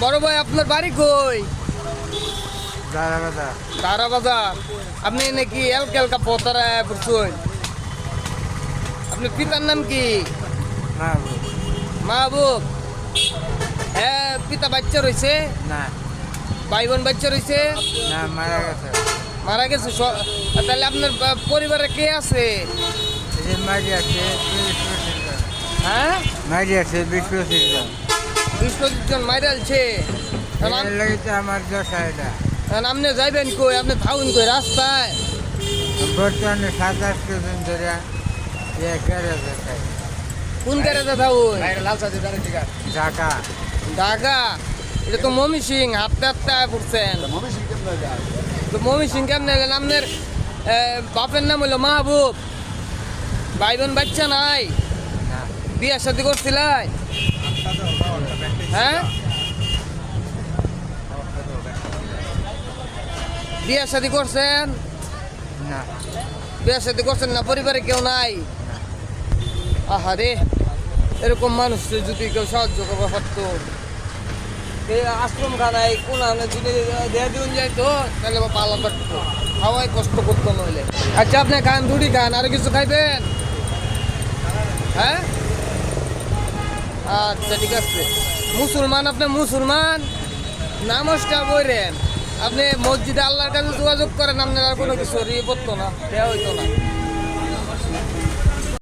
বড় ভাই আপনার বাড়ি কই? দাঁড়াবাদা তারা বাজার। আপনি নাকি এলকা পতারা পড়ছেন? আপনার পিতার নাম কি? মাহবুব। হ্যাঁ, পিতা বাচ্চা রয়েছে? না ভাই বোন বাচ্চা রয়েছে? না মারা গেছে। মারা গেছে। তাহলে আপনার পরিবারে কে আছে? এই যে মারি আছে 20-25 জন। হ্যাঁ, মারি আছে 20-25 জন। 20-25 জন মাইরালছে। এর লাগি তো আমার দশা এটা। আপনি যাইবেন কই? আপনি থাকুন কই রাস্তায়? বর্তমানে 27 জন ধরে গ্যারেজে খাই। কোন গ্যারেজে থাকুন? ঢাকা ঢাকা। এটা তো মমি সিং, হাঁটতে হাঁটতে পড়ছেন। তো মমি সিং কেমন গেলেন? আপনার বাপের নাম হলো মাহবুব। ভাই বোন বাচ্চা নাই? না বিয়ের সাথে করছিলেন? হ্যাঁ, বিয়ের সাথে করছেন? না বিয়ের সাথে করছেন না? পরিবারে কেউ নাই? আহারে, এরকম মানুষ যদি কেউ সাহায্য করবো পারতো। এই আশ্রম খানায় কোন যদি দেয়া দিন যাইতো তাহলে পালা পারতো, খাওয়াই কষ্ট করতো নইলে। আচ্ছা, আপনি খান, রুটি খান, আর কিছু খাইবেন? হ্যাঁ, আচ্ছা ঠিক আছে। মুসলমান, আপনি মুসলমান, নামাজটা পড়েন। আপনি মসজিদে আল্লাহর কাছে যোগাযোগ করেন, আপনার আর কোনো কিছু ইয়ে পড়তো না, দেওয়া হইতো না।